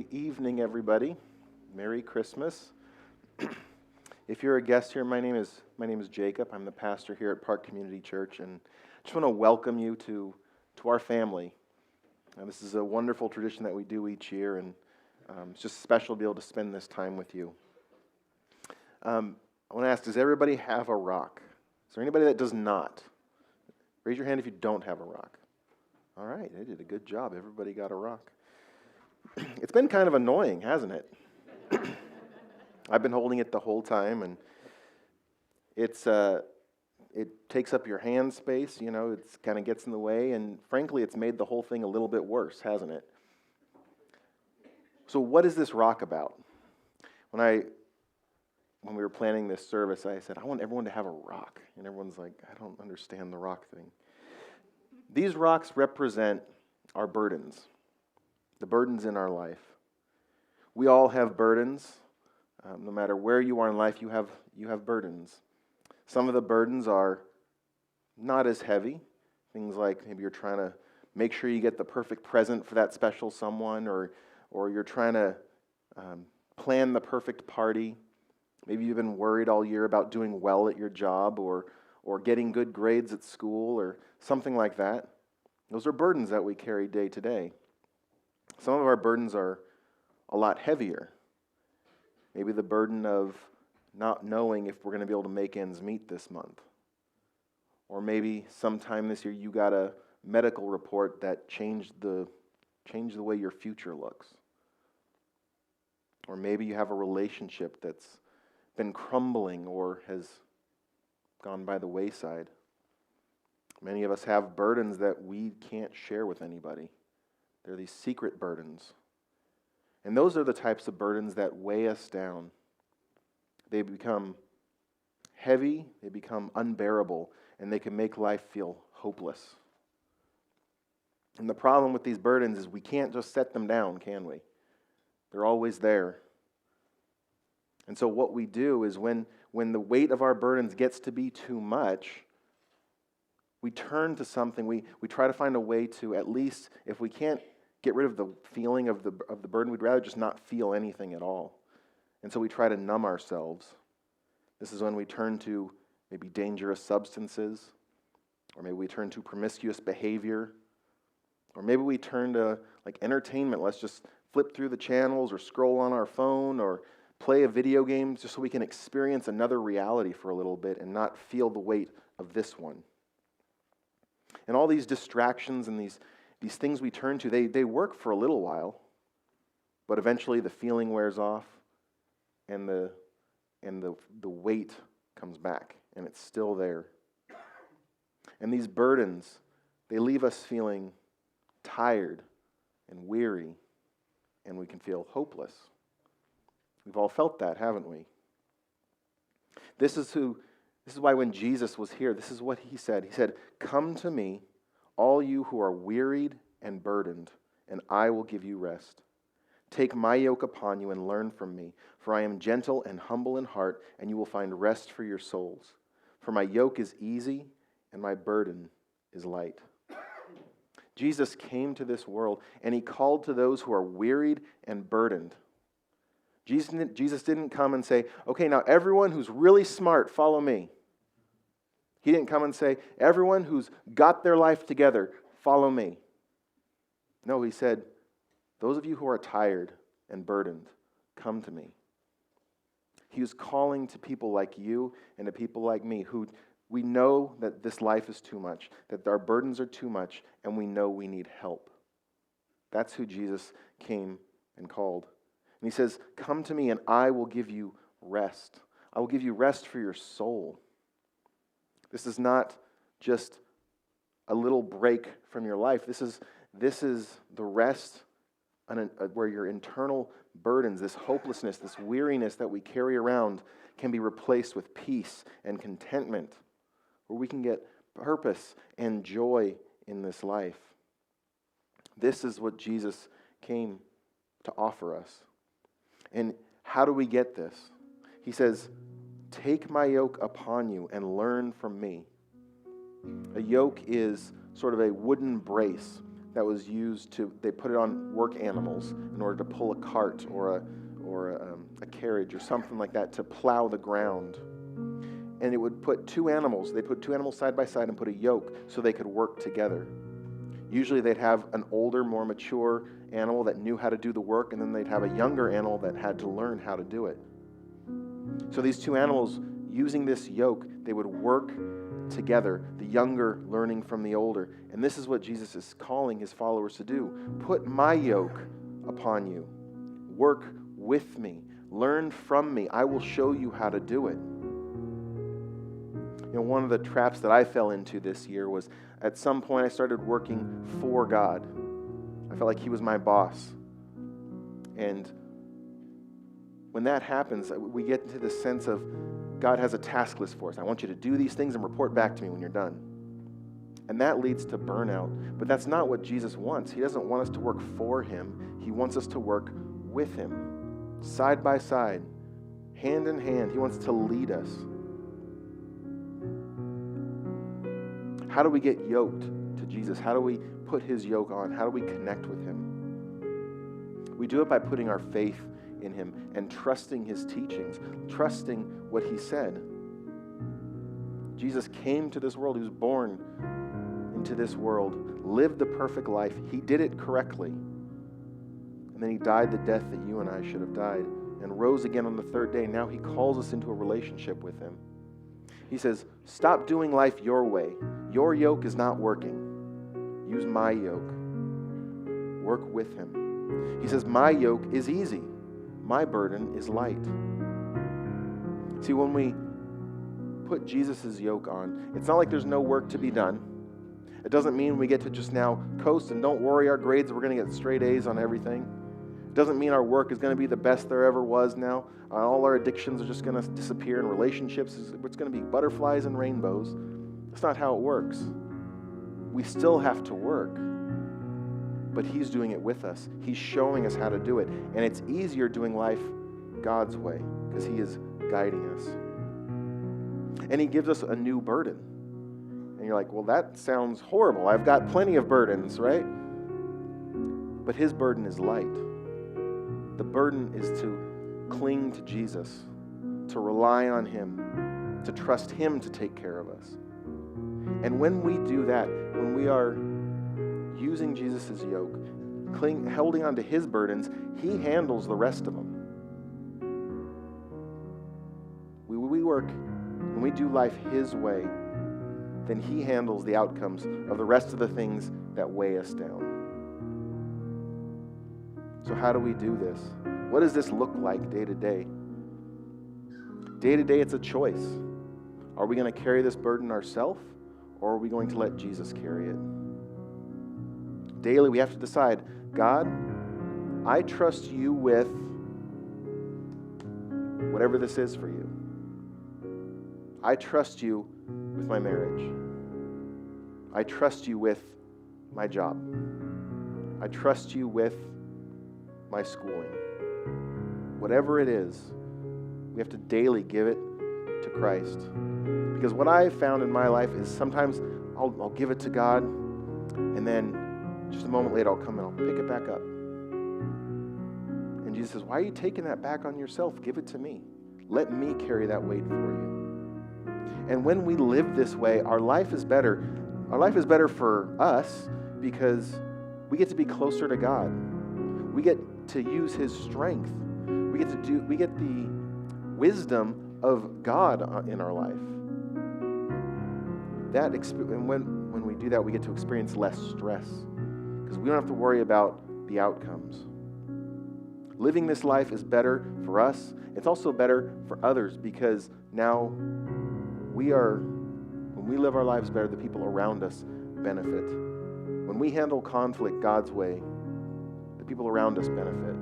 Good evening, everybody. Merry Christmas. If you're a guest here, my name is Jacob. I'm the pastor here at Park Community Church, and I just want to welcome you to our family. This is a wonderful tradition that we do each year, and it's just special to be able to spend this time with you. I want to ask, does everybody have a rock? Is there anybody that does not? Raise your hand if you don't have a rock. All right, they did a good job. Everybody got a rock. It's been kind of annoying, hasn't it? I've been holding it the whole time, and it takes up your hand space, it kind of gets in the way, and frankly, it's made the whole thing a little bit worse, hasn't it? So what is this rock about? When we were planning this service, I said, I want everyone to have a rock, and everyone's like, I don't understand the rock thing. These rocks represent our burdens. The burdens in our life. We all have burdens. No matter where you are in life, you have burdens. Some of the burdens are not as heavy. Things like maybe you're trying to make sure you get the perfect present for that special someone, or you're trying to plan the perfect party. Maybe you've been worried all year about doing well at your job, or getting good grades at school, or something like that. Those are burdens that we carry day to day. Some of our burdens are a lot heavier. Maybe the burden of not knowing if we're going to be able to make ends meet this month. Or maybe sometime this year you got a medical report that changed the way your future looks. Or maybe you have a relationship that's been crumbling or has gone by the wayside. Many of us have burdens that we can't share with anybody. They're these secret burdens. And those are the types of burdens that weigh us down. They become heavy, they become unbearable, and they can make life feel hopeless. And the problem with these burdens is we can't just set them down, can we? They're always there. And so what we do is when the weight of our burdens gets to be too much, we turn to something, we try to find a way to, at least if we can't get rid of the feeling of the burden, we'd rather just not feel anything at all. And so we try to numb ourselves. This is when we turn to maybe dangerous substances, or maybe we turn to promiscuous behavior, or maybe we turn to like entertainment. Let's just flip through the channels or scroll on our phone or play a video game just so we can experience another reality for a little bit and not feel the weight of this one. And all these distractions and these things we turn to, they work for a little while, but eventually the feeling wears off and the weight comes back, and it's still there. And these burdens, they leave us feeling tired and weary, and we can feel hopeless. We've all felt that, haven't we? This is why when Jesus was here, this is what he said. He said, "Come to me, all you who are wearied and burdened, and I will give you rest. Take my yoke upon you and learn from me, for I am gentle and humble in heart, and you will find rest for your souls. For my yoke is easy and my burden is light." Jesus came to this world and he called to those who are wearied and burdened. Jesus didn't come and say, okay, now everyone who's really smart, follow me. He didn't come and say, everyone who's got their life together, follow me. No, he said, those of you who are tired and burdened, come to me. He was calling to people like you and to people like me who we know that this life is too much, that our burdens are too much, and we know we need help. That's who Jesus came and called. And he says, come to me and I will give you rest. I will give you rest for your soul. This is not just a little break from your life. This is the rest where your internal burdens, this hopelessness, this weariness that we carry around can be replaced with peace and contentment, where we can get purpose and joy in this life. This is what Jesus came to offer us. And how do we get this? He says, take my yoke upon you and learn from me. A yoke is sort of a wooden brace that was used they put it on work animals in order to pull a cart or a carriage or something like that to plow the ground. And it would put they'd put two animals side by side and put a yoke so they could work together. Usually they'd have an older, more mature animal that knew how to do the work, and then they'd have a younger animal that had to learn how to do it. So these two animals, using this yoke, they would work together, the younger learning from the older. And this is what Jesus is calling his followers to do. Put my yoke upon you. Work with me. Learn from me. I will show you how to do it. You know, one of the traps that I fell into this year was at some point I started working for God. I felt like he was my boss. And when that happens, we get into this sense of God has a task list for us. I want you to do these things and report back to me when you're done. And that leads to burnout. But that's not what Jesus wants. He doesn't want us to work for him. He wants us to work with him, side by side, hand in hand. He wants to lead us. How do we get yoked to Jesus? How do we put his yoke on? How do we connect with him? We do it by putting our faith in him and trusting his teachings, trusting what he said. Jesus came to this world. He was born into this world, lived the perfect life. He did it correctly. And then he died the death that you and I should have died and rose again on the third day. Now he calls us into a relationship with him. He says, stop doing life your way. Your yoke is not working. Use my yoke. Work with him. He says, my yoke is easy. My burden is light. See, when we put Jesus' yoke on, it's not like there's no work to be done. It doesn't mean we get to just now coast and don't worry our grades, we're going to get straight A's on everything. It doesn't mean our work is going to be the best there ever was now. All our addictions are just going to disappear, and relationships, it's going to be butterflies and rainbows. That's not how it works. We still have to work. But he's doing it with us. He's showing us how to do it. And it's easier doing life God's way because he is guiding us. And he gives us a new burden. And you're like, well, that sounds horrible. I've got plenty of burdens, right? But his burden is light. The burden is to cling to Jesus, to rely on him, to trust him to take care of us. And when we do that, when we are using Jesus' yoke, holding on to his burdens, he handles the rest of them. We work, when we do life his way, then he handles the outcomes of the rest of the things that weigh us down. So how do we do this? What does this look like day to day? Day to day, it's a choice. Are we going to carry this burden ourselves, or are we going to let Jesus carry it? Daily, we have to decide, God, I trust you with whatever this is for you. I trust you with my marriage. I trust you with my job. I trust you with my schooling. Whatever it is, we have to daily give it to Christ. Because what I found in my life is sometimes I'll give it to God, and then just a moment later I'll come and I'll pick it back up. And Jesus says, why are you taking that back on yourself? Give it to me. Let me carry that weight for you. And when we live this way, our life is better. Our life is better for us because we get to be closer to God. We get to use his strength. We get the wisdom of God in our life. And when we do that, we get to experience less stress because we don't have to worry about the outcomes. Living this life is better for us. It's also better for others because now when we live our lives better, the people around us benefit. When we handle conflict God's way, the people around us benefit.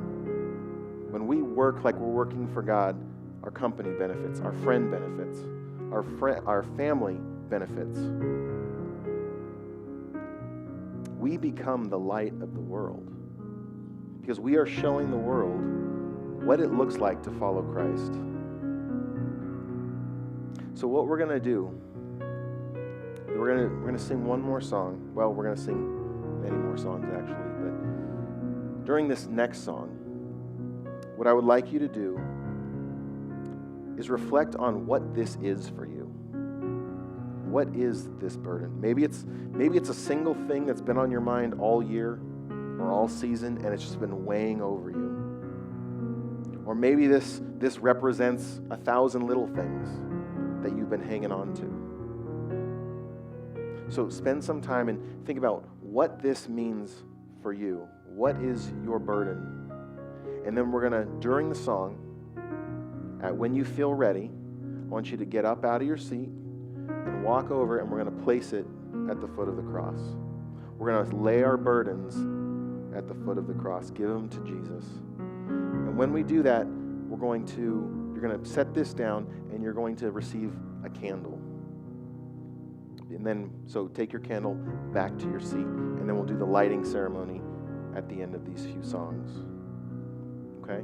When we work like we're working for God, our company benefits, our friend benefits, our family benefits. We become the light of the world because we are showing the world what it looks like to follow Christ. So what we're going to do, we're going to sing one more song. Well, we're going to sing many more songs actually, but during this next song, what I would like you to do is reflect on what this is for you. What is this burden? Maybe it's a single thing that's been on your mind all year or all season, and it's just been weighing over you. Or maybe this represents 1,000 little things that you've been hanging on to. So spend some time and think about what this means for you. What is your burden? And then we're going to, during the song, when you feel ready, I want you to get up out of your seat and walk over, and we're going to place it at the foot of the cross. We're going to lay our burdens at the foot of the cross, give them to Jesus. And when we do that, you're going to set this down, and you're going to receive a candle. And then, so take your candle back to your seat, and then we'll do the lighting ceremony at the end of these few songs. Okay?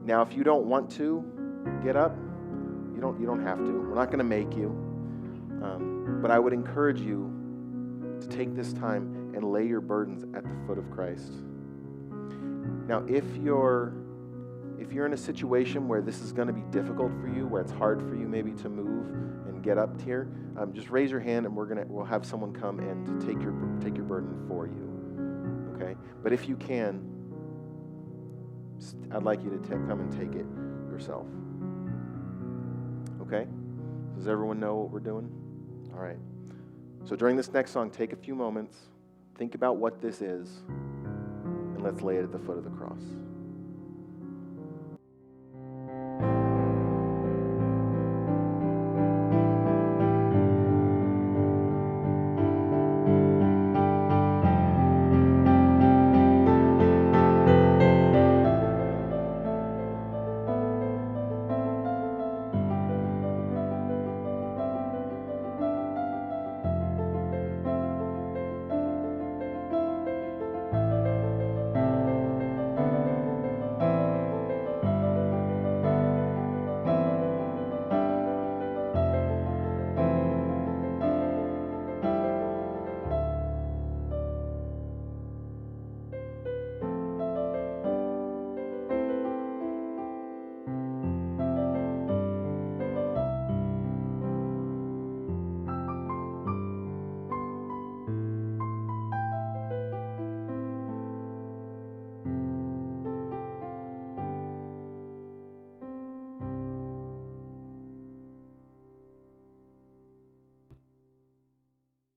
Now, if you don't want to get up, you don't have to. We're not going to make you. But I would encourage you to take this time and lay your burdens at the foot of Christ. Now, if you're in a situation where this is going to be difficult for you, where it's hard for you maybe to move and get up here, just raise your hand, and we'll have someone come and to take your burden for you. Okay? But if you can, I'd like you to come and take it yourself. Okay? Does everyone know what we're doing? All right. So during this next song, take a few moments, think about what this is, and let's lay it at the foot of the cross.